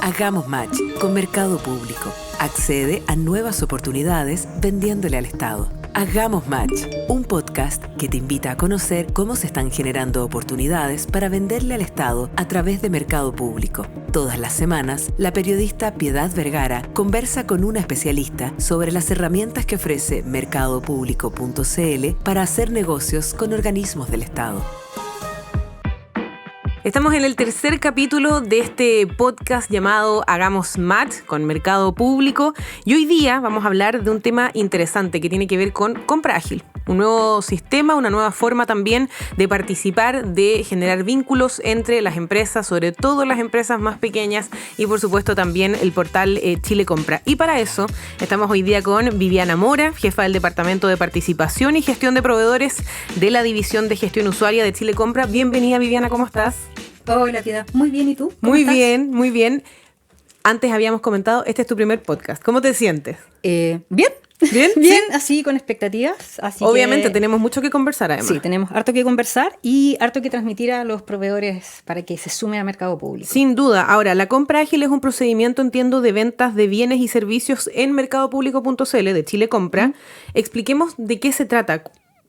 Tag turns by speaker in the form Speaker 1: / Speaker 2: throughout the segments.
Speaker 1: Hagamos Match con Mercado Público. Accede a nuevas oportunidades vendiéndole al Estado. Hagamos Match, un podcast que te invita a conocer cómo se están generando oportunidades para venderle al Estado a través de Mercado Público. Todas las semanas, la periodista Piedad Vergara conversa con una especialista sobre las herramientas que ofrece mercadopúblico.cl para hacer negocios con organismos del Estado.
Speaker 2: Estamos en el tercer capítulo de este podcast llamado Hagamos Match con Mercado Público y hoy día vamos a hablar de un tema interesante que tiene que ver con compra ágil. Un nuevo sistema, una nueva forma también de participar, de generar vínculos entre las empresas, sobre todo las empresas más pequeñas y por supuesto también el portal Chile Compra. Y para eso estamos hoy día con Viviana Mora, jefa del Departamento de Participación y Gestión de Proveedores de la División de Gestión Usuaria de Chile Compra. Bienvenida, Viviana, ¿cómo estás?
Speaker 3: Hola, Piedad. Muy bien, ¿y tú?
Speaker 2: Muy bien, muy bien. Antes habíamos comentado, este es tu primer podcast. ¿Cómo te sientes?
Speaker 3: Bien.
Speaker 2: ¿Bien?
Speaker 3: Bien, ¿sí? Así con expectativas. Así
Speaker 2: obviamente tenemos mucho que conversar además.
Speaker 3: Sí, tenemos harto que conversar y harto que transmitir a los proveedores para que se sumen a Mercado Público.
Speaker 2: Sin duda. Ahora, la compra ágil es un procedimiento, entiendo, de ventas de bienes y servicios en mercadopúblico.cl de Chile Compra. Expliquemos de qué se trata.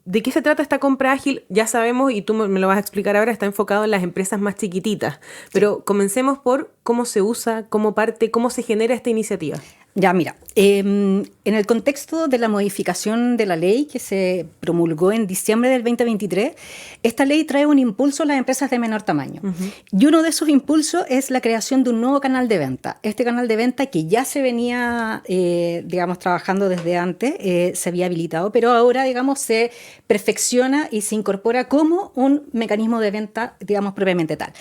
Speaker 2: ¿De qué se trata esta compra ágil? Ya sabemos, y tú me lo vas a explicar ahora, está enfocado en las empresas más chiquititas. Pero comencemos por cómo se usa, cómo parte, cómo se genera esta iniciativa.
Speaker 3: Ya, mira, en el contexto de la modificación de la ley que se promulgó en diciembre del 2023, esta ley trae un impulso a las empresas de menor tamaño. Y uno de esos impulsos es la creación de un nuevo canal de venta. Este canal de venta que ya se venía, trabajando desde antes, se había habilitado, pero ahora, se perfecciona y se incorpora como un mecanismo de venta, propiamente tal.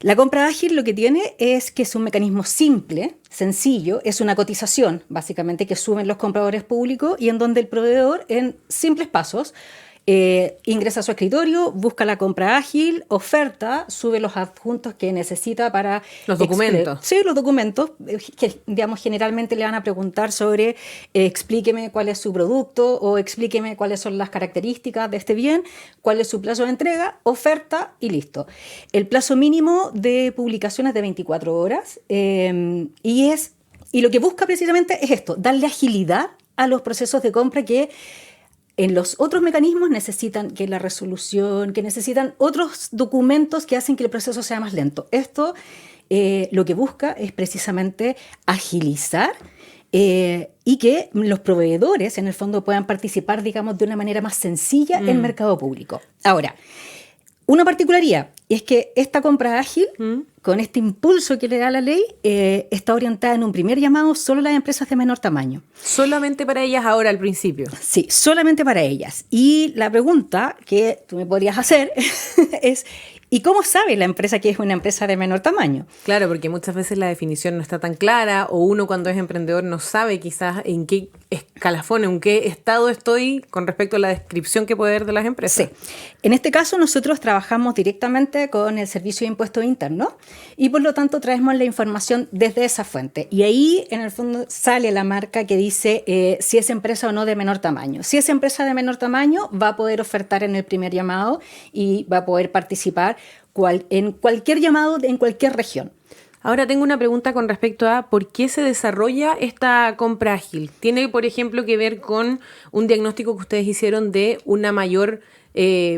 Speaker 3: La compra ágil lo que tiene es que es un mecanismo simple, sencillo, es una cotización, básicamente, que suben los compradores públicos y en donde el proveedor, en simples pasos, ingresa a su escritorio, busca la compra ágil, oferta, sube los adjuntos que necesita para...
Speaker 2: Los documentos.
Speaker 3: Sí, los documentos, que generalmente le van a preguntar sobre explíqueme cuál es su producto o explíqueme cuáles son las características de este bien, cuál es su plazo de entrega, oferta y listo. El plazo mínimo de publicación es de 24 horas y lo que busca precisamente es esto, darle agilidad a los procesos de compra que en los otros mecanismos necesitan que la resolución, que necesitan otros documentos que hacen que el proceso sea más lento. Esto lo que busca es precisamente agilizar y que los proveedores, en el fondo, puedan participar, de una manera más sencilla en Mercado Público. Ahora, una particularidad es que esta compra ágil, con este impulso que le da la ley, está orientada en un primer llamado solo a las empresas de menor tamaño.
Speaker 2: ¿Solamente para ellas ahora al principio?
Speaker 3: Sí, solamente para ellas. Y la pregunta que tú me podrías hacer es, ¿y cómo sabe la empresa que es una empresa de menor tamaño?
Speaker 2: Claro, porque muchas veces la definición no está tan clara o uno cuando es emprendedor no sabe quizás en qué escalafón, en qué estado estoy con respecto a la descripción que puede haber de las empresas.
Speaker 3: Sí. En este caso nosotros trabajamos directamente con el Servicio de Impuestos Internos y por lo tanto traemos la información desde esa fuente. Y ahí en el fondo sale la marca que dice si es empresa o no de menor tamaño. Si es empresa de menor tamaño va a poder ofertar en el primer llamado y va a poder participar en cualquier llamado en cualquier región.
Speaker 2: Ahora tengo una pregunta con respecto a por qué se desarrolla esta compra ágil. ¿Tiene, por ejemplo, que ver con un diagnóstico que ustedes hicieron de una mayor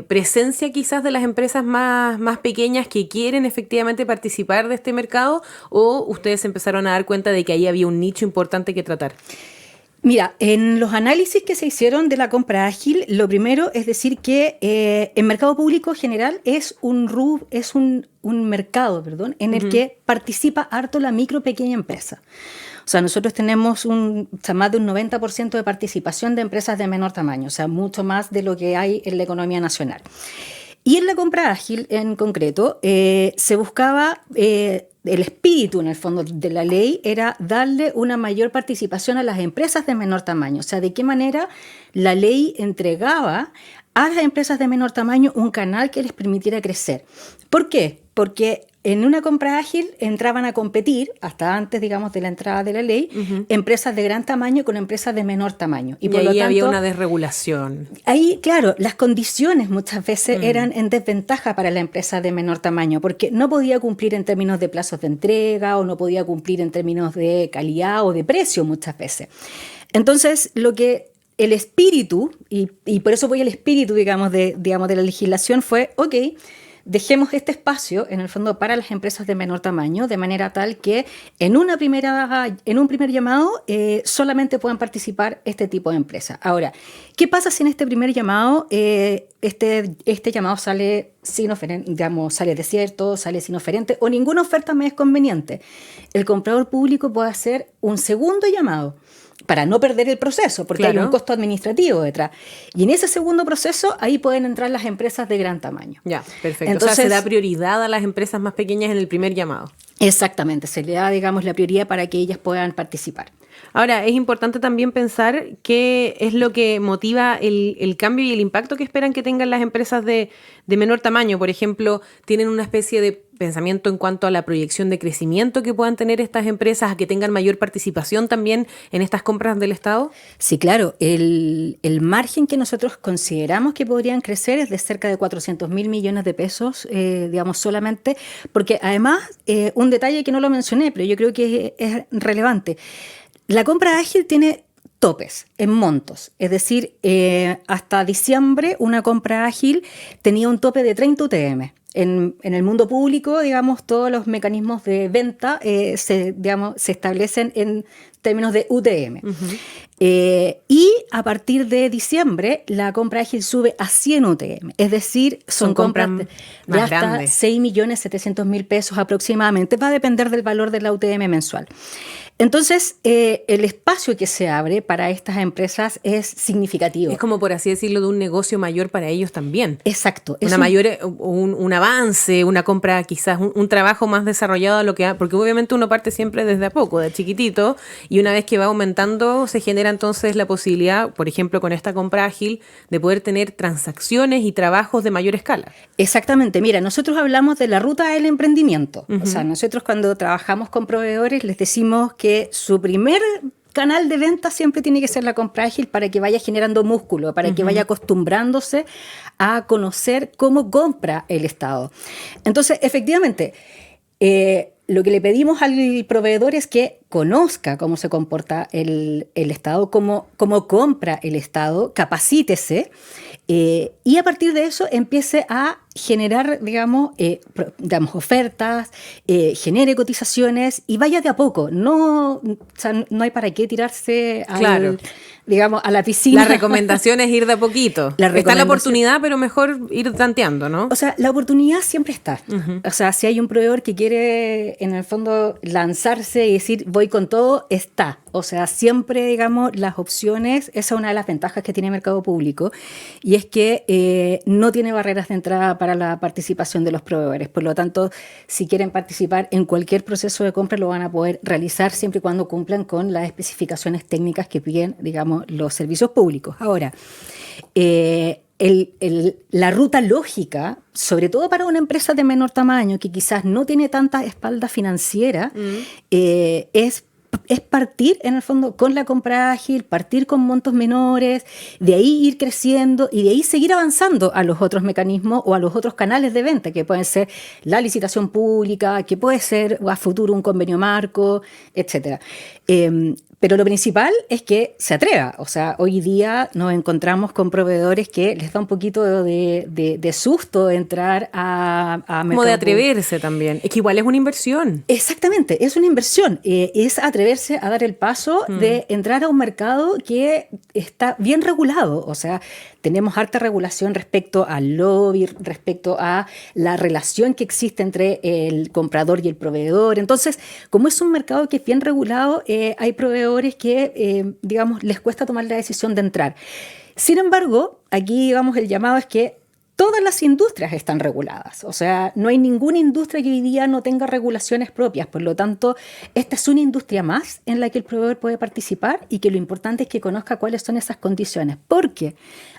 Speaker 2: presencia quizás de las empresas más pequeñas que quieren efectivamente participar de este mercado? ¿O ustedes empezaron a dar cuenta de que ahí había un nicho importante que tratar?
Speaker 3: Mira, en los análisis que se hicieron de la compra ágil, lo primero es decir que en Mercado Público general es un mercado, en el que participa harto la micro pequeña empresa. O sea, nosotros tenemos más de un 90% de participación de empresas de menor tamaño, o sea, mucho más de lo que hay en la economía nacional. Y en la compra ágil, en concreto, se buscaba, el espíritu, en el fondo, de la ley era darle una mayor participación a las empresas de menor tamaño. O sea, de qué manera la ley entregaba a las empresas de menor tamaño un canal que les permitiera crecer. ¿Por qué? Porque en una compra ágil entraban a competir, hasta antes, digamos, de la entrada de la ley, empresas de gran tamaño con empresas de menor tamaño.
Speaker 2: Y por ahí había una desregulación.
Speaker 3: Ahí, claro, las condiciones muchas veces eran en desventaja para la empresa de menor tamaño, porque no podía cumplir en términos de plazos de entrega o no podía cumplir en términos de calidad o de precio muchas veces. Entonces, lo que el espíritu, y por eso voy al espíritu, digamos, de la legislación, fue, ok, dejemos este espacio, en el fondo, para las empresas de menor tamaño, de manera tal que en un primer llamado solamente puedan participar este tipo de empresas. Ahora, ¿qué pasa si en este primer llamado este llamado sale sin oferente, digamos, sale desierto, sale sin oferente o ninguna oferta me es conveniente? El comprador público puede hacer un segundo llamado para no perder el proceso, porque hay un costo administrativo detrás. Y en ese segundo proceso, ahí pueden entrar las empresas de gran tamaño.
Speaker 2: Ya, perfecto. Entonces, o sea, se da prioridad a las empresas más pequeñas en el primer llamado.
Speaker 3: Exactamente, se le da, digamos, la prioridad para que ellas puedan participar.
Speaker 2: Ahora, es importante también pensar qué es lo que motiva el cambio y el impacto que esperan que tengan las empresas de menor tamaño. Por ejemplo, tienen una especie de pensamiento en cuanto a la proyección de crecimiento que puedan tener estas empresas, a que tengan mayor participación también en estas compras del Estado.
Speaker 3: Sí, claro. El margen que nosotros consideramos que podrían crecer es de cerca de 400.000 millones de pesos, digamos, solamente, porque además, un detalle que no lo mencioné, pero yo creo que es relevante. La compra ágil tiene topes en montos, es decir, hasta diciembre una compra ágil tenía un tope de 30 UTM. En el mundo público, digamos, todos los mecanismos de venta se establecen en términos de UTM. Y a partir de diciembre, la compra ágil sube a 100 UTM. Es decir, son compras de hasta 6.700.000 pesos aproximadamente. Va a depender del valor de la UTM mensual. Entonces, el espacio que se abre para estas empresas es significativo.
Speaker 2: Es como, por así decirlo, de un negocio mayor para ellos también.
Speaker 3: Exacto.
Speaker 2: Un avance, una compra, quizás un trabajo más desarrollado, porque obviamente uno parte siempre desde a poco, de chiquitito, y una vez que va aumentando, se genera entonces la posibilidad, por ejemplo, con esta compra ágil, de poder tener transacciones y trabajos de mayor escala.
Speaker 3: Exactamente. Mira, nosotros hablamos de la ruta del emprendimiento. O sea, nosotros cuando trabajamos con proveedores les decimos que su primer canal de venta siempre tiene que ser la compra ágil para que vaya generando músculo, para que vaya acostumbrándose a conocer cómo compra el Estado. Entonces, efectivamente, lo que le pedimos al proveedor es que conozca cómo se comporta el Estado, cómo compra el Estado, capacítese, y a partir de eso empiece a generar, digamos, ofertas, genere cotizaciones y vaya de a poco. No hay para qué tirarse a la piscina.
Speaker 2: La recomendación es ir de a poquito. Está la oportunidad, pero mejor ir tanteando, ¿no?
Speaker 3: O sea, la oportunidad siempre está. O sea, si hay un proveedor que quiere, en el fondo, lanzarse y decir, voy con todo, está. O sea, siempre, digamos, las opciones, esa es una de las ventajas que tiene el mercado público, y es que no tiene barreras de entrada para la participación de los proveedores. Por lo tanto, si quieren participar en cualquier proceso de compra, lo van a poder realizar siempre y cuando cumplan con las especificaciones técnicas que piden, digamos, los servicios públicos. Ahora, la ruta lógica, sobre todo para una empresa de menor tamaño que quizás no tiene tanta espalda financiera, es partir, en el fondo, con la compra ágil, partir con montos menores, de ahí ir creciendo y de ahí seguir avanzando a los otros mecanismos o a los otros canales de venta, que pueden ser la licitación pública, que puede ser a futuro un convenio marco, etcétera. Pero lo principal es que se atreva. O sea, hoy día nos encontramos con proveedores que les da un poquito de susto entrar a mercado.
Speaker 2: Como de atreverse también. Es que igual es una inversión.
Speaker 3: Exactamente, es una inversión. Es atreverse a dar el paso de entrar a un mercado que está bien regulado. O sea, tenemos harta regulación respecto al lobby, respecto a la relación que existe entre el comprador y el proveedor. Entonces, como es un mercado que es bien regulado, hay proveedores que, digamos, les cuesta tomar la decisión de entrar. Sin embargo, aquí, digamos, el llamado es que Todas las industrias están reguladas, o sea, no hay ninguna industria que hoy día no tenga regulaciones propias, por lo tanto, esta es una industria más en la que el proveedor puede participar y que lo importante es que conozca cuáles son esas condiciones, porque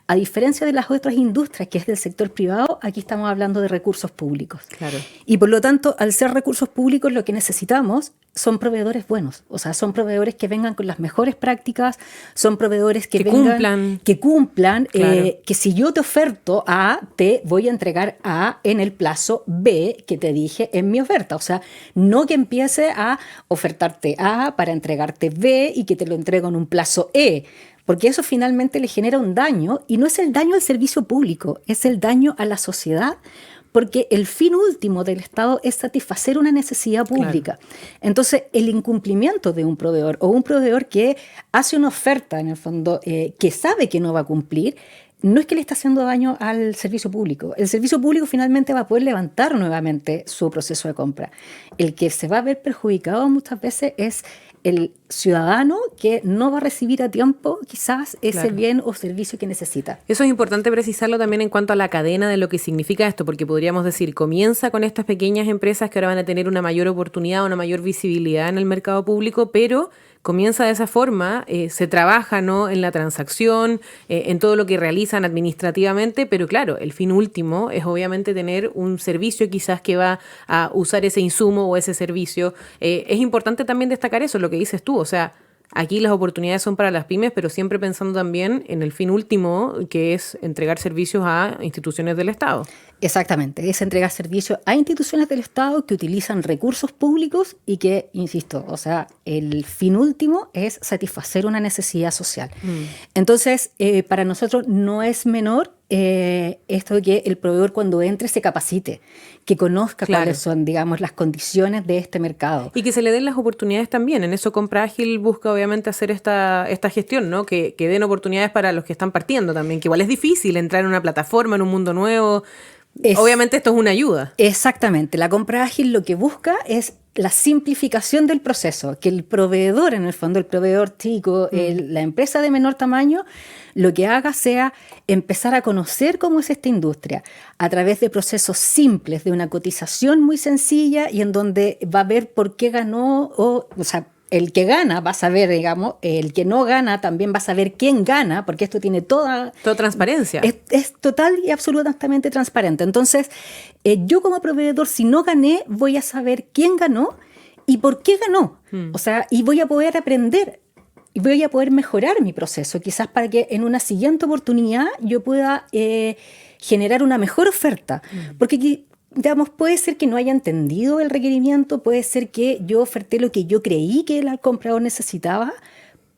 Speaker 3: a diferencia de las otras industrias que es del sector privado, aquí estamos hablando de recursos públicos.
Speaker 2: Claro.
Speaker 3: Y por lo tanto, al ser recursos públicos, lo que necesitamos son proveedores buenos, o sea, son proveedores que vengan con las mejores prácticas, son proveedores que vengan, que cumplan,
Speaker 2: claro.
Speaker 3: Que si yo te oferto A, te voy a entregar A en el plazo B que te dije en mi oferta, o sea, no que empiece a ofertarte A para entregarte B y que te lo entrego en un plazo E, porque eso finalmente le genera un daño, y no es el daño al servicio público, es el daño a la sociedad, porque el fin último del Estado es satisfacer una necesidad pública. Claro. Entonces, el incumplimiento de un proveedor o un proveedor que hace una oferta, en el fondo, que sabe que no va a cumplir, no es que le está haciendo daño al servicio público. El servicio público finalmente va a poder levantar nuevamente su proceso de compra. El que se va a ver perjudicado muchas veces es el ciudadano que no va a recibir a tiempo quizás ese bien o servicio que necesita.
Speaker 2: Eso es importante precisarlo también en cuanto a la cadena de lo que significa esto, porque podríamos decir, comienza con estas pequeñas empresas que ahora van a tener una mayor oportunidad, una mayor visibilidad en el mercado público, pero comienza de esa forma, se trabaja, ¿no?, en la transacción, en todo lo que realizan administrativamente, pero claro, el fin último es obviamente tener un servicio quizás que va a usar ese insumo o ese servicio. Es importante también destacar eso, lo que dices tú, o sea, aquí las oportunidades son para las pymes, pero siempre pensando también en el fin último, que es entregar servicios a instituciones del Estado.
Speaker 3: Exactamente, es entregar servicios a instituciones del Estado que utilizan recursos públicos y que, insisto, o sea, el fin último es satisfacer una necesidad social. Entonces, para nosotros no es menor esto de que el proveedor cuando entre se capacite, que conozca cuáles son, digamos, las condiciones de este mercado.
Speaker 2: Y que se le den las oportunidades también. En eso Compra Ágil busca obviamente hacer esta gestión, ¿no? Que den oportunidades para los que están partiendo también, que igual es difícil entrar en una plataforma, en un mundo nuevo. Obviamente esto es una ayuda.
Speaker 3: Exactamente. La Compra Ágil lo que busca es la simplificación del proceso, que el proveedor, en el fondo el proveedor chico, la empresa de menor tamaño, lo que haga sea empezar a conocer cómo es esta industria a través de procesos simples, de una cotización muy sencilla y en donde va a ver por qué ganó, o sea, el que gana va a saber, digamos, el que no gana también va a saber quién gana, porque esto tiene toda
Speaker 2: transparencia.
Speaker 3: Es total y absolutamente transparente. Entonces, yo como proveedor, si no gané, voy a saber quién ganó y por qué ganó. O sea, y voy a poder aprender y voy a poder mejorar mi proceso, quizás para que en una siguiente oportunidad yo pueda generar una mejor oferta. Porque, digamos, puede ser que no haya entendido el requerimiento, puede ser que yo oferté lo que yo creí que el comprador necesitaba,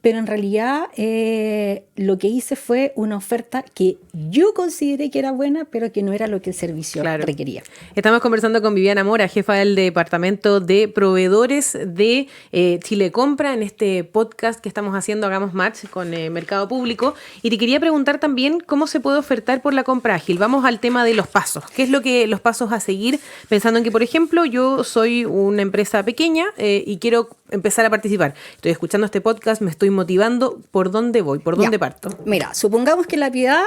Speaker 3: pero en realidad lo que hice fue una oferta que yo consideré que era buena, pero que no era lo que el servicio requería.
Speaker 2: Estamos conversando con Viviana Mora, jefa del Departamento de Proveedores de Chile Compra, en este podcast que estamos haciendo, Hagamos Match, con Mercado Público. Y te quería preguntar también cómo se puede ofertar por la compra ágil. Vamos al tema de los pasos. ¿Qué es lo que los pasos a seguir? Pensando en que, por ejemplo, yo soy una empresa pequeña y quiero empezar a participar. Estoy escuchando este podcast, me estoy motivando. ¿Por dónde voy? ¿Por dónde parto?
Speaker 3: Mira, supongamos que la Piedad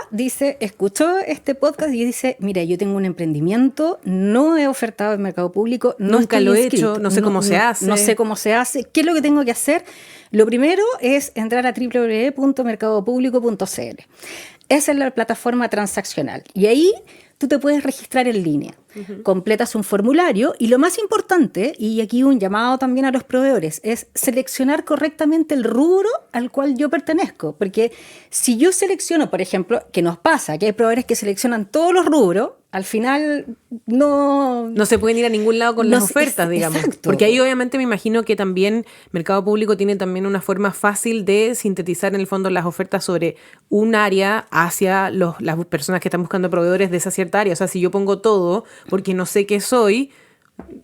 Speaker 3: escuchó este podcast y dice, mira, yo tengo un emprendimiento, no he ofertado en Mercado Público,
Speaker 2: nunca lo he hecho, no sé cómo se hace.
Speaker 3: No sé cómo se hace. ¿Qué es lo que tengo que hacer? Lo primero es entrar a www.mercadopublico.cl. Esa es la plataforma transaccional. Y ahí tú te puedes registrar en línea. Completas un formulario y lo más importante, y aquí un llamado también a los proveedores, es seleccionar correctamente el rubro al cual yo pertenezco. Porque si yo selecciono, por ejemplo, que nos pasa, que hay proveedores que seleccionan todos los rubros, al final no
Speaker 2: se pueden ir a ningún lado con las ofertas, digamos.
Speaker 3: Exacto.
Speaker 2: Porque ahí obviamente me imagino que también Mercado Público tiene también una forma fácil de sintetizar en el fondo las ofertas sobre un área hacia las personas que están buscando proveedores de esa cierta área. O sea, si yo pongo todo porque no sé qué soy,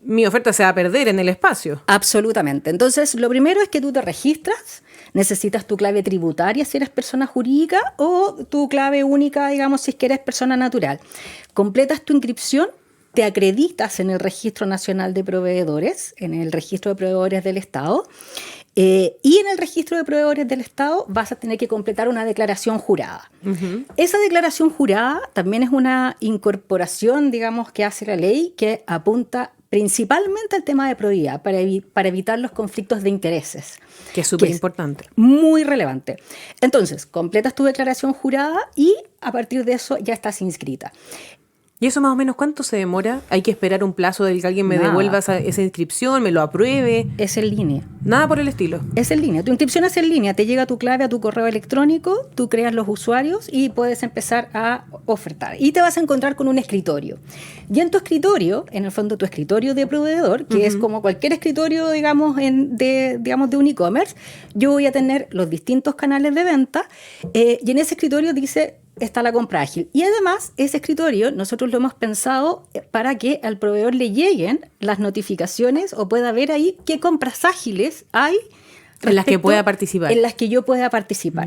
Speaker 2: mi oferta se va a perder en el espacio.
Speaker 3: Absolutamente. Entonces, lo primero es que tú te registras. Necesitas tu clave tributaria si eres persona jurídica o tu clave única, digamos, si es que eres persona natural. Completas tu inscripción, te acreditas en el Registro Nacional de Proveedores, en el Registro de Proveedores del Estado, Y en el registro de proveedores del Estado vas a tener que completar una declaración jurada. Esa declaración jurada también es una incorporación, digamos, que hace la ley que apunta principalmente al tema de probidad para evitar los conflictos de intereses.
Speaker 2: Que es súper importante.
Speaker 3: Muy relevante. Entonces, completas tu declaración jurada y a partir de eso ya estás inscrita.
Speaker 2: ¿Y eso más o menos cuánto se demora? ¿Hay que esperar un plazo del que alguien me devuelva esa inscripción, me lo apruebe?
Speaker 3: Es en línea.
Speaker 2: Nada por el estilo.
Speaker 3: Es en línea. Tu inscripción es en línea. Te llega tu clave a tu correo electrónico, tú creas los usuarios y puedes empezar a ofertar. Y te vas a encontrar con un escritorio. Y en tu escritorio, en el fondo tu escritorio de proveedor, que es como cualquier escritorio, digamos, de un e-commerce, yo voy a tener los distintos canales de venta y en ese escritorio dice... está la compra ágil. Y además, ese escritorio nosotros lo hemos pensado para que al proveedor le lleguen las notificaciones o pueda ver ahí qué compras ágiles hay.
Speaker 2: En las que pueda participar.
Speaker 3: En las que yo pueda participar.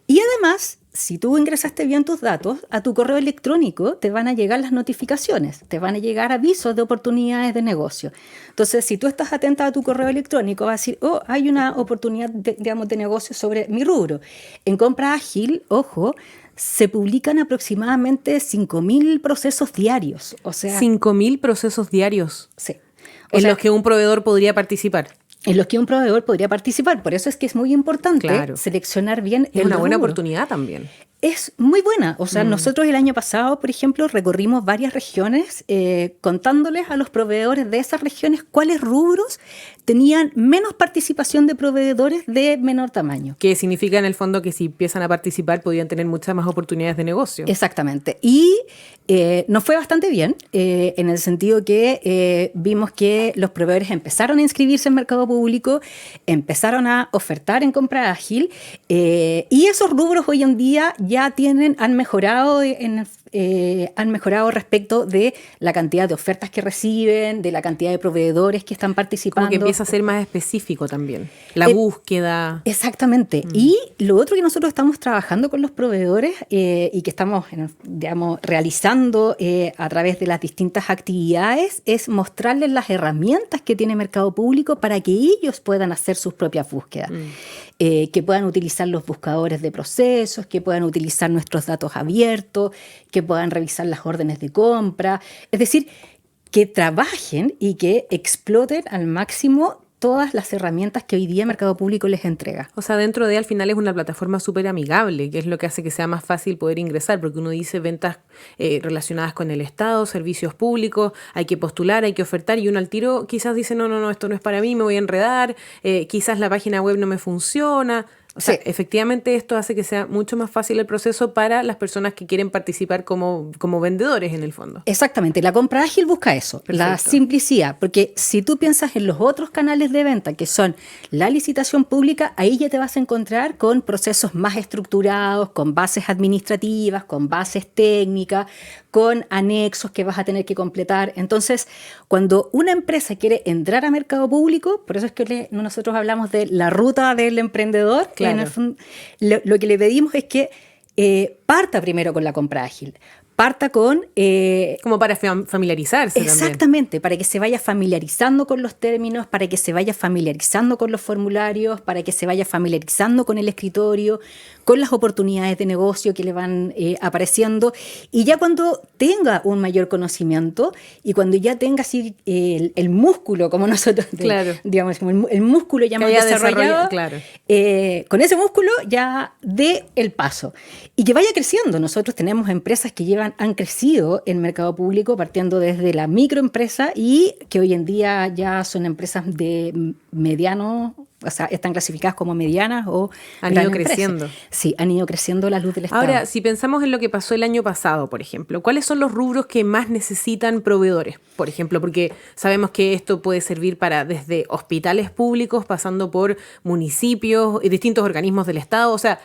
Speaker 3: Y además, si tú ingresaste bien tus datos, a tu correo electrónico te van a llegar las notificaciones, te van a llegar avisos de oportunidades de negocio. Entonces, si tú estás atenta a tu correo electrónico, vas a decir, oh, hay una oportunidad de negocio sobre mi rubro. En compra ágil, ojo, se publican aproximadamente 5.000 procesos diarios. O sea,
Speaker 2: 5.000 procesos diarios.
Speaker 3: Sí.
Speaker 2: Los que un proveedor podría participar.
Speaker 3: En los que un proveedor podría participar. Por eso es que es muy importante seleccionar bien el
Speaker 2: Es una buena
Speaker 3: rubro.
Speaker 2: oportunidad también.
Speaker 3: Es muy buena. O sea, nosotros el año pasado, por ejemplo, recorrimos varias regiones contándoles a los proveedores de esas regiones cuáles rubros tenían menos participación de proveedores de menor tamaño.
Speaker 2: Que significa en el fondo que si empiezan a participar podían tener muchas más oportunidades de negocio.
Speaker 3: Exactamente. Y nos fue bastante bien en el sentido que vimos que los proveedores empezaron a inscribirse en mercado público, empezaron a ofertar en compra ágil y esos rubros hoy en día ya han mejorado respecto de la cantidad de ofertas que reciben, de la cantidad de proveedores que están participando.
Speaker 2: Como que empieza a ser más específico también. La búsqueda.
Speaker 3: Exactamente. Y lo otro que nosotros estamos trabajando con los proveedores y que estamos, digamos, realizando a través de las distintas actividades es mostrarles las herramientas que tiene Mercado Público para que ellos puedan hacer sus propias búsquedas. Que puedan utilizar los buscadores de procesos, que puedan utilizar nuestros datos abiertos, que puedan revisar las órdenes de compra. Es decir, que trabajen y que exploten al máximo todas las herramientas que hoy día Mercado Público les entrega.
Speaker 2: O sea, dentro de al final es una plataforma súper amigable, que es lo que hace que sea más fácil poder ingresar, porque uno dice ventas relacionadas con el Estado, servicios públicos, hay que postular, hay que ofertar, y uno al tiro quizás dice, no, esto no es para mí, me voy a enredar, quizás la página web no me funciona. O sea, efectivamente esto hace que sea mucho más fácil el proceso para las personas que quieren participar como vendedores en el fondo.
Speaker 3: Exactamente, la compra ágil busca eso, la simplicidad, porque si tú piensas en los otros canales de venta que son la licitación pública, ahí ya te vas a encontrar con procesos más estructurados, con bases administrativas, con bases técnicas, con anexos que vas a tener que completar. Entonces, cuando una empresa quiere entrar a mercado público, por eso es que nosotros hablamos de la ruta del emprendedor, claro. En el fondo, lo que le pedimos es que parta primero con la compra ágil. Parta con...
Speaker 2: como para familiarizarse.
Speaker 3: Exactamente, también. Para que se vaya familiarizando con los términos, para que se vaya familiarizando con los formularios, para que se vaya familiarizando con el escritorio, con las oportunidades de negocio que le van apareciendo. Y ya cuando tenga un mayor conocimiento y cuando ya tenga así el músculo, como nosotros, digamos, el músculo ya más desarrollado, con ese músculo ya dé el paso. Y que vaya creciendo. Nosotros tenemos empresas que han crecido en mercado público partiendo desde la microempresa y que hoy en día ya son empresas de mediano, o sea, están clasificadas como medianas o
Speaker 2: han ido creciendo.
Speaker 3: Sí, han ido creciendo a la luz del Estado.
Speaker 2: Ahora, si pensamos en lo que pasó el año pasado, por ejemplo, ¿cuáles son los rubros que más necesitan proveedores? Por ejemplo, porque sabemos que esto puede servir para desde hospitales públicos, pasando por municipios y distintos organismos del Estado, o sea,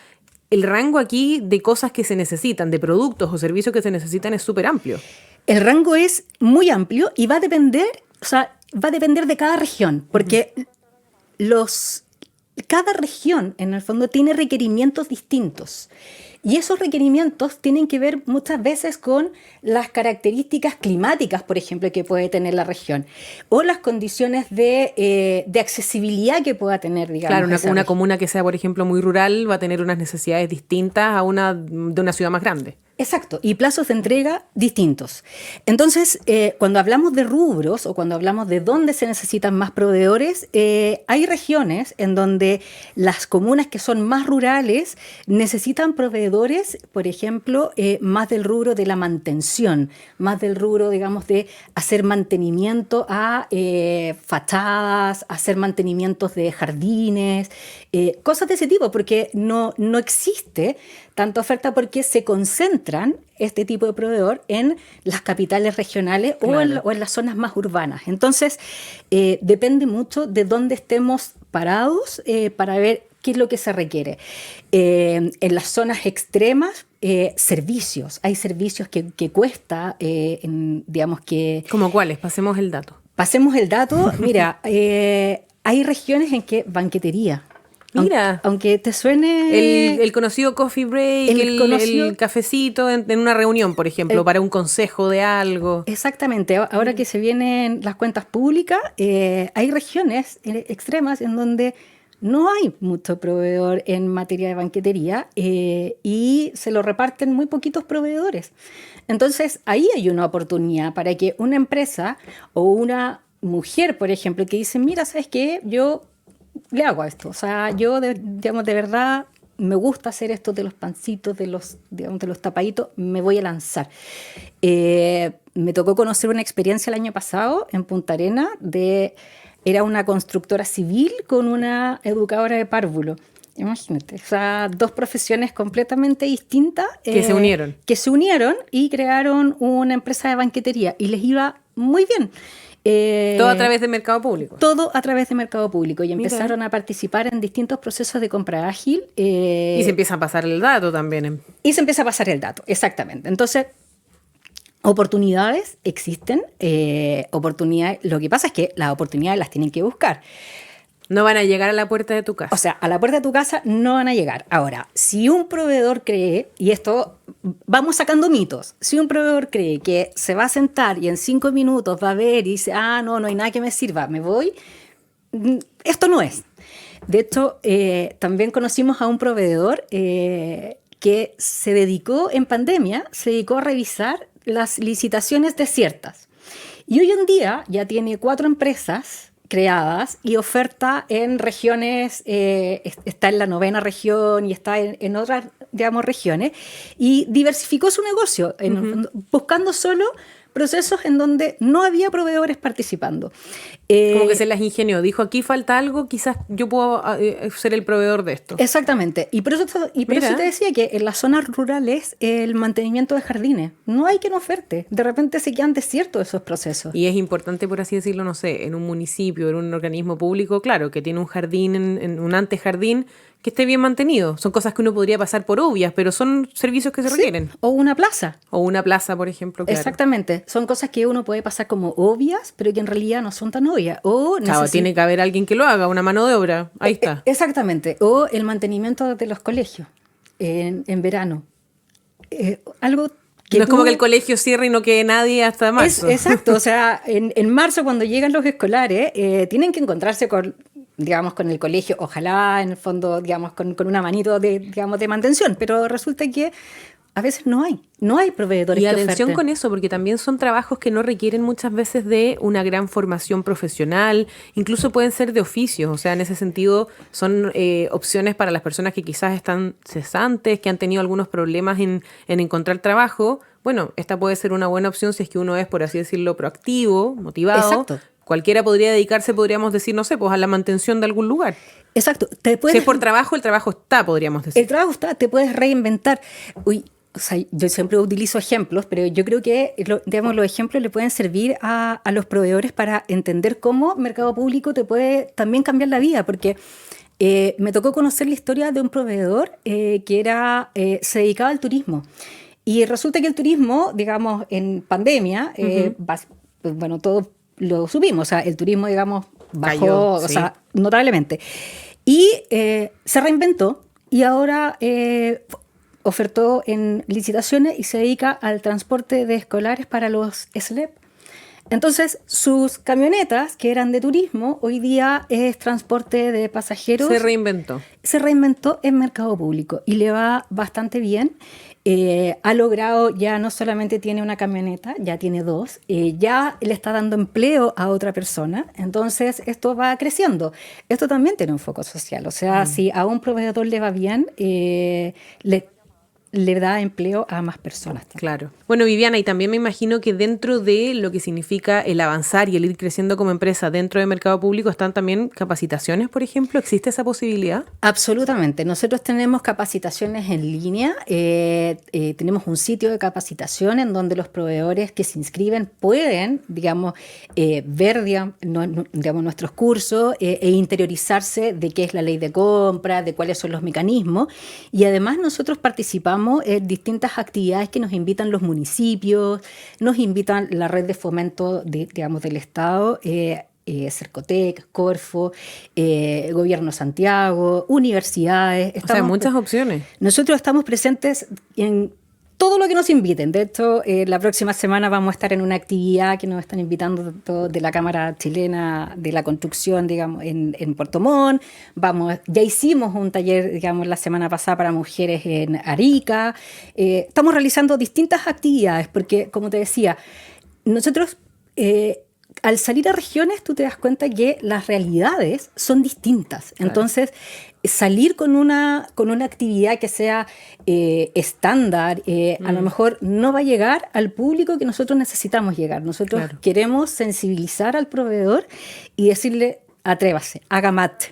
Speaker 2: el rango aquí de cosas que se necesitan, de productos o servicios que se necesitan es súper amplio. El
Speaker 3: rango es muy amplio y va a depender de cada región, porque cada región en el fondo tiene requerimientos distintos. Y esos requerimientos tienen que ver muchas veces con las características climáticas, por ejemplo, que puede tener la región, o las condiciones de accesibilidad que pueda tener, digamos.
Speaker 2: Claro, una comuna que sea, por ejemplo, muy rural va a tener unas necesidades distintas a una de una ciudad más grande.
Speaker 3: Exacto, y plazos de entrega distintos. Entonces, cuando hablamos de rubros o cuando hablamos de dónde se necesitan más proveedores, hay regiones en donde las comunas que son más rurales necesitan proveedores, por ejemplo, más del rubro de la mantención, más del rubro, digamos, de hacer mantenimiento a fachadas, hacer mantenimientos de jardines, cosas de ese tipo, porque no existe tanta oferta porque se concentran este tipo de proveedor en las capitales regionales
Speaker 2: Claro.
Speaker 3: o en las zonas más urbanas. Entonces, depende mucho de dónde estemos parados para ver qué es lo que se requiere. En las zonas extremas, servicios. Hay servicios que cuesta, digamos que...
Speaker 2: ¿Cómo cuáles? Pasemos el dato.
Speaker 3: Pasemos el dato. Mira, hay regiones en que banquetería.
Speaker 2: Mira.
Speaker 3: Aunque te suene...
Speaker 2: El conocido coffee break, el cafecito en una reunión, por ejemplo, para un consejo de algo.
Speaker 3: Exactamente. Ahora que se vienen las cuentas públicas, hay regiones extremas en donde no hay mucho proveedor en materia de banquetería y se lo reparten muy poquitos proveedores. Entonces, ahí hay una oportunidad para que una empresa o una mujer, por ejemplo, que dice, mira, ¿sabes qué? Yo le hago esto. O sea, yo, digamos, de verdad me gusta hacer esto de los pancitos, digamos, de los tapaditos, me voy a lanzar. Me tocó conocer una experiencia el año pasado en Punta Arenas era una constructora civil con una educadora de párvulo. Imagínate, o sea, dos profesiones completamente distintas.
Speaker 2: Que se unieron.
Speaker 3: Que se unieron y crearon una empresa de banquetería y les iba muy bien.
Speaker 2: Todo a través de mercado público.
Speaker 3: Todo a través de mercado público y empezaron a participar en distintos procesos de compra ágil.
Speaker 2: Y se empieza a pasar el dato también.
Speaker 3: Y se empieza a pasar el dato, exactamente. Entonces, oportunidades existen, oportunidades. Lo que pasa es que las oportunidades las tienen que buscar.
Speaker 2: No van a llegar a la puerta de tu casa.
Speaker 3: O sea, a la puerta de tu casa no van a llegar. Ahora, si un proveedor cree, y esto vamos sacando mitos, si un proveedor cree que se va a sentar y en 5 minutos va a ver y dice, no hay nada que me sirva, me voy, esto no es. De hecho, también conocimos a un proveedor que se dedicó en pandemia, se dedicó a revisar las licitaciones desiertas. Y hoy en día ya tiene 4 empresas creadas y oferta en regiones, está en la 9ª región y está en otras, digamos, regiones, y diversificó su negocio, buscando solo procesos en donde no había proveedores participando.
Speaker 2: Como que se las ingenió. Dijo, aquí falta algo, quizás yo puedo ser el proveedor de esto.
Speaker 3: Exactamente. Y por eso te decía que en las zonas rurales el mantenimiento de jardines, no hay quien oferte. De repente se quedan desiertos esos procesos.
Speaker 2: Y es importante, por así decirlo, no sé, en un municipio, en un organismo público, claro, que tiene un jardín, en un antejardín, que esté bien mantenido. Son cosas que uno podría pasar por obvias, pero son servicios que se requieren.
Speaker 3: O una plaza.
Speaker 2: O una plaza, por ejemplo. Claro.
Speaker 3: Exactamente. Son cosas que uno puede pasar como obvias, pero que en realidad no son tan obvias.
Speaker 2: Claro, tiene que haber alguien que lo haga, una mano de obra. Ahí está.
Speaker 3: Exactamente. O el mantenimiento de los colegios en verano. Algo que
Speaker 2: no es como que el colegio cierre y no quede nadie hasta marzo.
Speaker 3: Exacto. O sea, en marzo, cuando llegan los escolares, tienen que encontrarse con el colegio, ojalá en el fondo, digamos, con una manito de mantención, pero resulta que a veces no hay proveedores.
Speaker 2: Y atención con eso, porque también son trabajos que no requieren muchas veces de una gran formación profesional, incluso pueden ser de oficio, o sea, en ese sentido son opciones para las personas que quizás están cesantes, que han tenido algunos problemas en encontrar trabajo. Bueno, esta puede ser una buena opción si es que uno es, por así decirlo, proactivo, motivado.
Speaker 3: Exacto.
Speaker 2: Cualquiera podría dedicarse, podríamos decir, no sé, pues a la mantención de algún lugar.
Speaker 3: Exacto.
Speaker 2: Si es por trabajo, el trabajo está, podríamos decir.
Speaker 3: El trabajo está, te puedes reinventar. O sea, yo siempre utilizo ejemplos, pero yo creo que los ejemplos le pueden servir a los proveedores para entender cómo mercado público te puede también cambiar la vida, porque me tocó conocer la historia de un proveedor que se dedicaba al turismo. Y resulta que el turismo, digamos, en pandemia, bueno, todos lo subimos, o sea, el turismo, digamos, bajó,
Speaker 2: cayó,
Speaker 3: o sea, notablemente. Y se reinventó y ahora ofertó en licitaciones y se dedica al transporte de escolares para los SLEP. Entonces, sus camionetas, que eran de turismo, hoy día es transporte de pasajeros.
Speaker 2: Se reinventó.
Speaker 3: Se reinventó en mercado público y le va bastante bien. Ha logrado, ya no solamente tiene una camioneta, ya tiene dos, ya le está dando empleo a otra persona, entonces esto va creciendo. Esto también tiene un foco social, o sea, si a un proveedor le va bien, le da empleo a más personas también.
Speaker 2: Claro. Bueno, Viviana, y también me imagino que dentro de lo que significa el avanzar y el ir creciendo como empresa dentro del mercado público están también capacitaciones, por ejemplo. ¿Existe esa posibilidad?
Speaker 3: Absolutamente. Nosotros tenemos capacitaciones en línea. Tenemos un sitio de capacitación en donde los proveedores que se inscriben pueden, digamos, ver digamos, nuestros cursos e interiorizarse de qué es la ley de compra, de cuáles son los mecanismos. Y además nosotros participamos en distintas actividades que nos invitan los municipios, nos invitan la red de fomento digamos, del Estado, Cercotec, Corfo, Gobierno de Santiago, universidades.
Speaker 2: O sea, muchas opciones.
Speaker 3: Nosotros estamos presentes en todo lo que nos inviten. De hecho, la próxima semana vamos a estar en una actividad que nos están invitando de la Cámara Chilena de la Construcción, digamos, en Puerto Montt. Ya hicimos un taller, digamos, la semana pasada para mujeres en Arica. Estamos realizando distintas actividades porque, como te decía, nosotros... al salir a regiones, tú te das cuenta que las realidades son distintas. Claro. Entonces, salir con una actividad que sea estándar, a lo mejor no va a llegar al público que nosotros necesitamos llegar. Nosotros queremos sensibilizar al proveedor y decirle, atrévase, haga MAT.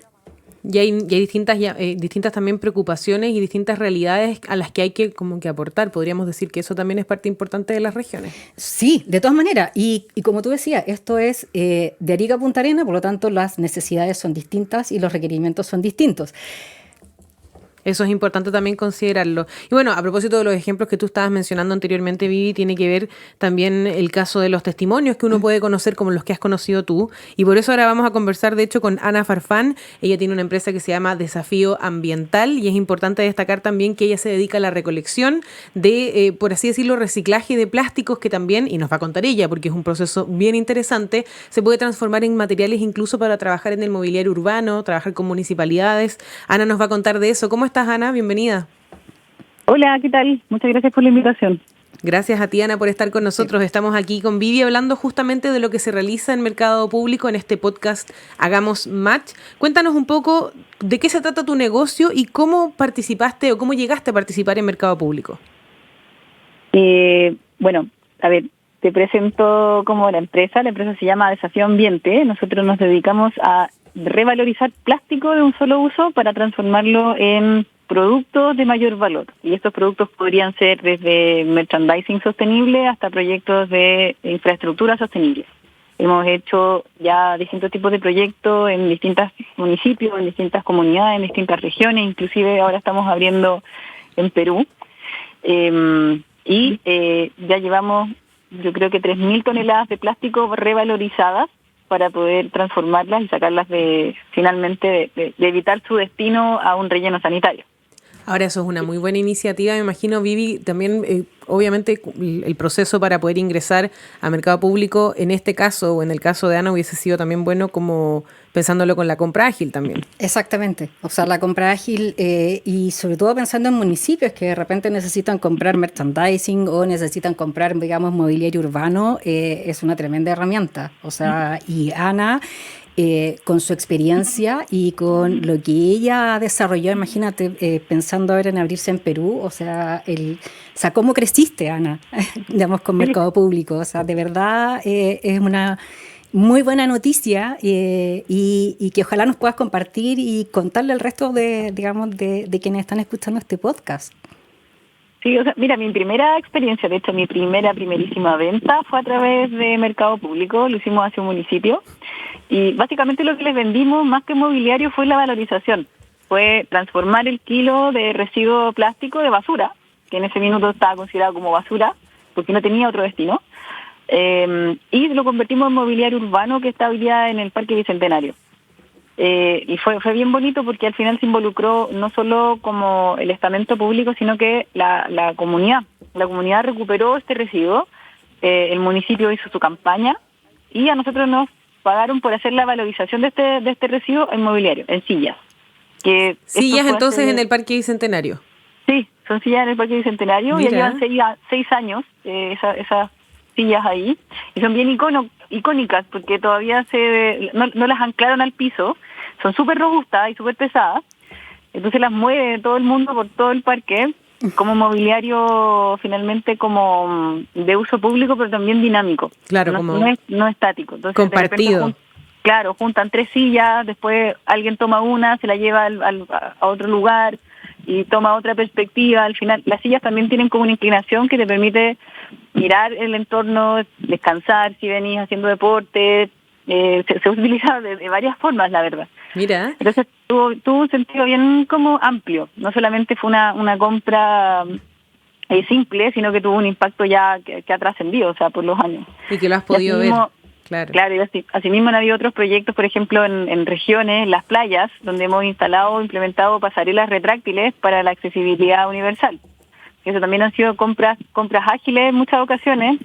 Speaker 2: Y hay distintas también preocupaciones y distintas realidades a las que hay que como que aportar. Podríamos decir que eso también es parte importante de las regiones.
Speaker 3: Sí, de todas maneras. Y como tú decías, esto es de Arica a Punta Arenas, por lo tanto las necesidades son distintas y los requerimientos son distintos.
Speaker 2: Eso es importante también considerarlo. Y bueno, a propósito de los ejemplos que tú estabas mencionando anteriormente, Vivi, tiene que ver también el caso de los testimonios que uno puede conocer como los que has conocido tú. Y por eso ahora vamos a conversar, de hecho, con Ana Farfán. Ella tiene una empresa que se llama Desafío Ambiental y es importante destacar también que ella se dedica a la recolección de, por así decirlo, reciclaje de plásticos que también, y nos va a contar ella porque es un proceso bien interesante, se puede transformar en materiales incluso para trabajar en el mobiliario urbano, trabajar con municipalidades. Ana nos va a contar de eso. ¿Cómo estás, Ana? Bienvenida.
Speaker 4: Hola, ¿qué tal? Muchas gracias por la invitación.
Speaker 2: Gracias a ti, Ana, por estar con nosotros. Estamos aquí con Vivi hablando justamente de lo que se realiza en mercado público en este podcast Hagamos Match. Cuéntanos un poco de qué se trata tu negocio y cómo participaste o cómo llegaste a participar en mercado público.
Speaker 4: Bueno, a ver, te presento como la empresa. La empresa se llama Desafío Ambiente. Nosotros nos dedicamos a revalorizar plástico de un solo uso para transformarlo en productos de mayor valor. Y estos productos podrían ser desde merchandising sostenible hasta proyectos de infraestructura sostenible. Hemos hecho ya distintos tipos de proyectos en distintos municipios, en distintas comunidades, en distintas regiones, inclusive ahora estamos abriendo en Perú. Ya llevamos, yo creo que 3.000 toneladas de plástico revalorizadas para poder transformarlas y sacarlas finalmente de evitar su destino a un relleno sanitario.
Speaker 2: Ahora eso es una muy buena iniciativa, me imagino, Vivi, también obviamente el proceso para poder ingresar a mercado público en este caso o en el caso de Ana hubiese sido también bueno como pensándolo con la compra ágil también.
Speaker 3: Exactamente, o sea, la compra ágil y sobre todo pensando en municipios que de repente necesitan comprar merchandising o necesitan comprar, digamos, mobiliario urbano, es una tremenda herramienta. O sea, y Ana... con su experiencia y con lo que ella desarrolló, imagínate, pensando ahora en abrirse en Perú, o sea, ¿cómo creciste, Ana? Digamos, con mercado público, o sea, de verdad es una muy buena noticia y que ojalá nos puedas compartir y contarle al resto de quienes están escuchando este podcast.
Speaker 4: Sí, o sea, mira, mi primera experiencia, de hecho, mi primerísima venta fue a través de mercado público, lo hicimos hacia un municipio, y básicamente lo que les vendimos, más que mobiliario, fue la valorización, fue transformar el kilo de residuo plástico de basura, que en ese minuto estaba considerado como basura, porque no tenía otro destino, y lo convertimos en mobiliario urbano que está hoy día en el Parque Bicentenario. y fue bien bonito porque al final se involucró no solo como el estamento público, sino que la comunidad. La comunidad recuperó este residuo, el municipio hizo su campaña y a nosotros nos pagaron por hacer la valorización de este residuo inmobiliario, en sillas.
Speaker 2: Sillas entonces en el Parque Bicentenario.
Speaker 4: Sí, son sillas en el Parque Bicentenario.
Speaker 2: Mira.
Speaker 4: Ya llevan 6 años esas sillas ahí y son bien icónicas porque todavía no las anclaron al piso, son súper robustas y súper pesadas, entonces las mueve todo el mundo por todo el parque como mobiliario finalmente como de uso público, pero también dinámico.
Speaker 2: Claro,
Speaker 4: no estático. Entonces,
Speaker 2: compartido.
Speaker 4: Claro, juntan 3 sillas, después alguien toma una, se la lleva a otro lugar y toma otra perspectiva. Al final, las sillas también tienen como una inclinación que te permite mirar el entorno, descansar si venís haciendo deporte. Se utiliza de varias formas, la verdad.
Speaker 2: Mira.
Speaker 4: Entonces tuvo un sentido bien como amplio. No solamente fue una compra simple, sino que tuvo un impacto ya que ha trascendido, o sea, por los años.
Speaker 2: Y que lo has podido ver.
Speaker 4: Claro, y asimismo han habido otros proyectos, por ejemplo, en regiones, en las playas, donde hemos implementado pasarelas retráctiles para la accesibilidad universal. Eso también han sido compras ágiles en muchas ocasiones,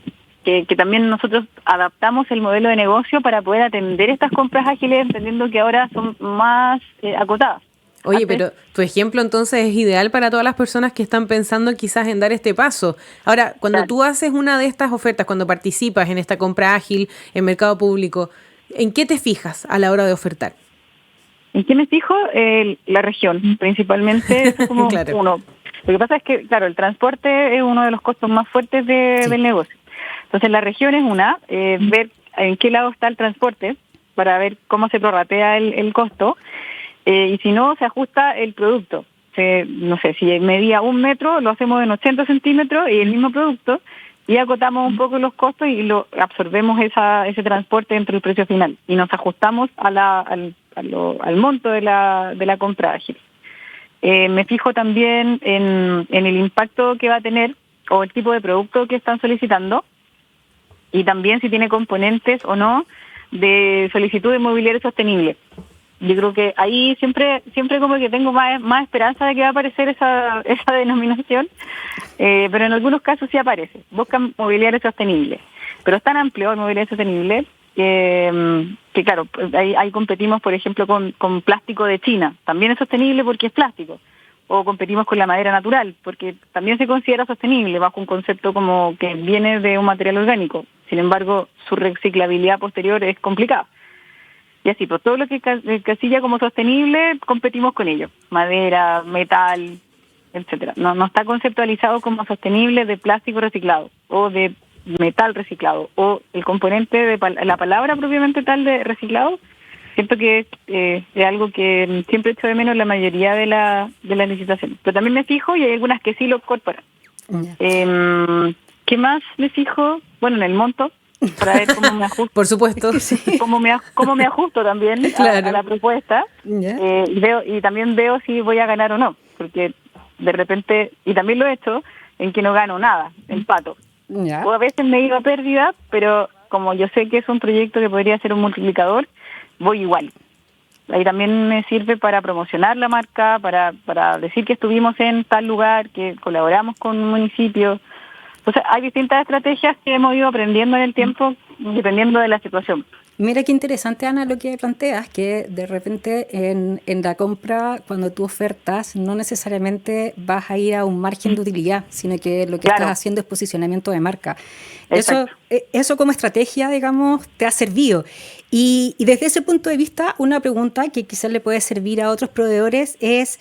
Speaker 4: que también nosotros adaptamos el modelo de negocio para poder atender estas compras ágiles, entendiendo que ahora son más acotadas.
Speaker 2: Oye, pero tu ejemplo entonces es ideal para todas las personas que están pensando quizás en dar este paso. Ahora, cuando tú haces una de estas ofertas, cuando participas en esta compra ágil en mercado público, ¿en qué te fijas a la hora de ofertar?
Speaker 4: ¿En qué me fijo? La región, principalmente es como
Speaker 2: claro.
Speaker 4: uno. Lo que pasa es que, claro, el transporte es uno de los costos más fuertes del negocio. Entonces, la región es ver en qué lado está el transporte para ver cómo se prorratea el costo. Y si no, se ajusta el producto. No sé, si medía 1 metro, lo hacemos en 80 centímetros y el mismo producto, y acotamos un poco los costos y lo absorbemos ese transporte dentro del precio final. Y nos ajustamos al monto de la compra ágil. Me fijo también en el impacto que va a tener o el tipo de producto que están solicitando y también si tiene componentes o no de solicitud de mobiliario sostenible. Yo creo que ahí siempre como que tengo más esperanza de que va a aparecer esa denominación, pero en algunos casos sí aparece. Buscan mobiliario sostenible, pero es tan amplio el mobiliario sostenible que claro, ahí competimos, por ejemplo, con plástico de China. También es sostenible porque es plástico. O competimos con la madera natural, porque también se considera sostenible bajo un concepto como que viene de un material orgánico. Sin embargo, su reciclabilidad posterior es complicada. Y así, pues todo lo que casilla como sostenible, competimos con ello. Madera, metal, etcétera. No está conceptualizado como sostenible de plástico reciclado o de metal reciclado o el componente de la palabra propiamente tal de reciclado. Siento que es algo que siempre echo de menos en la mayoría de las licitaciones. Pero también me fijo y hay algunas que sí lo incorporan. ¿Qué más me fijo? Bueno, en el monto, para ver cómo me ajusto.
Speaker 2: Por supuesto.
Speaker 4: Cómo me ajusto también
Speaker 2: claro.
Speaker 4: a la propuesta. Y también veo si voy a ganar o no. Porque de repente, y también lo he hecho, en que no gano nada, empato. O a veces me iba a pérdida, pero como yo sé que es un proyecto que podría ser un multiplicador, voy igual. Ahí también me sirve para promocionar la marca, para decir que estuvimos en tal lugar, que colaboramos con un municipio. Entonces, hay distintas estrategias que hemos ido aprendiendo en el tiempo, dependiendo de la situación.
Speaker 3: Mira qué interesante, Ana, lo que planteas, que de repente en la compra, cuando tú ofertas, no necesariamente vas a ir a un margen de utilidad, sino que lo que estás haciendo es posicionamiento de marca. Eso como estrategia, digamos, te ha servido. Y desde ese punto de vista, una pregunta que quizás le puede servir a otros proveedores es,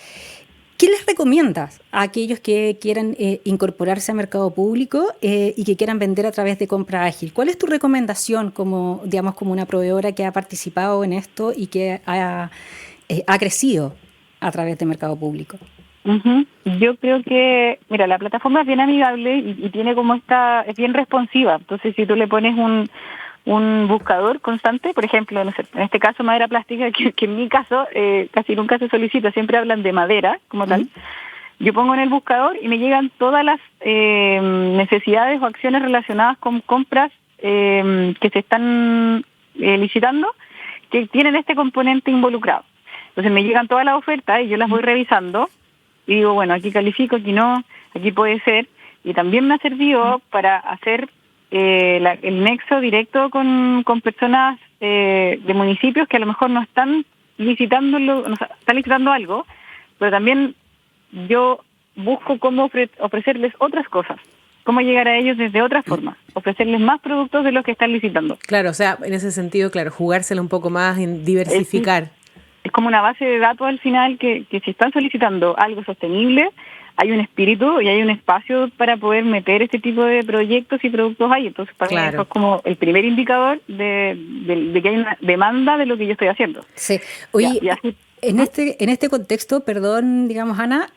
Speaker 3: ¿qué les recomiendas a aquellos que quieran incorporarse al mercado público y que quieran vender a través de compra ágil? ¿Cuál es tu recomendación como una proveedora que ha participado en esto y que ha crecido a través del mercado público?
Speaker 4: Uh-huh. Yo creo que, mira, la plataforma es bien amigable y tiene como es bien responsiva. Entonces, si tú le pones un buscador constante, por ejemplo, no sé, en este caso madera plástica, que en mi caso casi nunca se solicita, siempre hablan de madera como tal. Yo pongo en el buscador y me llegan todas las necesidades o acciones relacionadas con compras que se están licitando, que tienen este componente involucrado. Entonces me llegan todas las ofertas y yo las voy revisando y digo, bueno, aquí califico, aquí no, aquí puede ser. Y también me ha servido para hacer el nexo directo con personas de municipios que a lo mejor no están están licitando algo, pero también yo busco cómo ofrecerles otras cosas, cómo llegar a ellos desde otra forma, ofrecerles más productos de los que están licitando.
Speaker 2: Claro, o sea, en ese sentido, claro, jugársela un poco más, en diversificar.
Speaker 4: Es como una base de datos al final que si están solicitando algo sostenible, hay un espíritu y hay un espacio para poder meter este tipo de proyectos y productos ahí. Entonces, para mí eso es como el primer indicador de que hay una demanda de lo que yo estoy haciendo.
Speaker 3: Sí. Oye, en este contexto, perdón, digamos, Ana,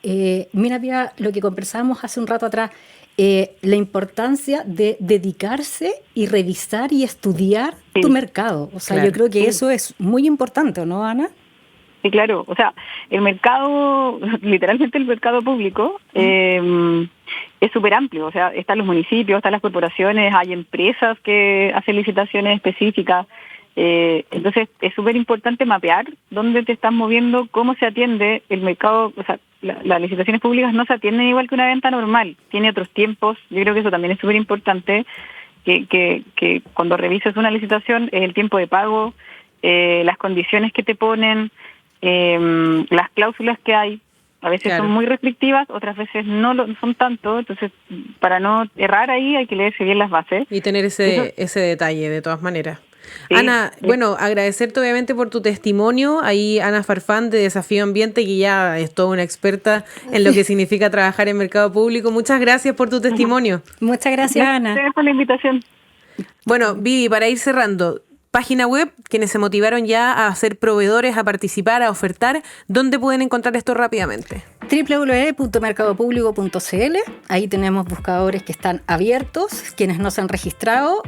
Speaker 3: mira lo que conversábamos hace un rato atrás, la importancia de dedicarse y revisar y estudiar tu mercado. O sea, yo creo que eso es muy importante, ¿no, Ana?
Speaker 4: Sí, claro. O sea, el mercado, literalmente el mercado público, es súper amplio. O sea, están los municipios, están las corporaciones, hay empresas que hacen licitaciones específicas. Entonces, es súper importante mapear dónde te estás moviendo, cómo se atiende el mercado. O sea, las licitaciones públicas no se atienden igual que una venta normal. Tiene otros tiempos. Yo creo que eso también es súper importante, que cuando revises una licitación, el tiempo de pago, las condiciones que te ponen, las cláusulas que hay, a veces son muy restrictivas, otras veces no son tanto. Entonces, para no errar ahí hay que leerse bien las bases.
Speaker 2: Y tener ese detalle, de todas maneras. Sí, Ana, bueno, agradecerte obviamente por tu testimonio. Ahí Ana Farfán de Desafío Ambiente, que ya es toda una experta en lo que significa trabajar en mercado público. Muchas gracias por tu testimonio.
Speaker 3: Muchas gracias, Ana.
Speaker 4: Gracias por la invitación.
Speaker 2: Bueno, Vivi, para ir cerrando, página web, quienes se motivaron ya a ser proveedores, a participar, a ofertar, ¿dónde pueden encontrar esto rápidamente?
Speaker 3: www.mercadopublico.cl. Ahí tenemos buscadores que están abiertos. Quienes no se han registrado,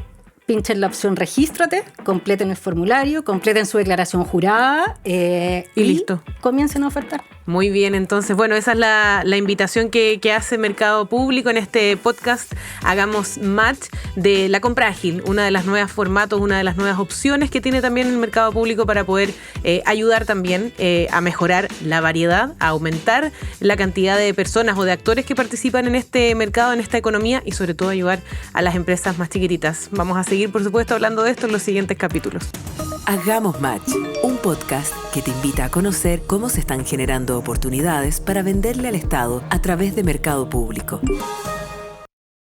Speaker 3: pinchen la opción regístrate, completen el formulario, completen su declaración jurada y listo. Comiencen a ofertar.
Speaker 2: Muy bien, entonces, bueno, esa es la invitación que hace Mercado Público en este podcast Hagamos Match de la compra ágil, una de las nuevas formatos, una de las nuevas opciones que tiene también el Mercado Público para poder ayudar también a mejorar la variedad, a aumentar la cantidad de personas o de actores que participan en este mercado, en esta economía y sobre todo ayudar a las empresas más chiquititas. Vamos a seguir, por supuesto, hablando de esto en los siguientes capítulos.
Speaker 1: Hagamos Match, un podcast que te invita a conocer cómo se están generando oportunidades para venderle al Estado a través de Mercado Público.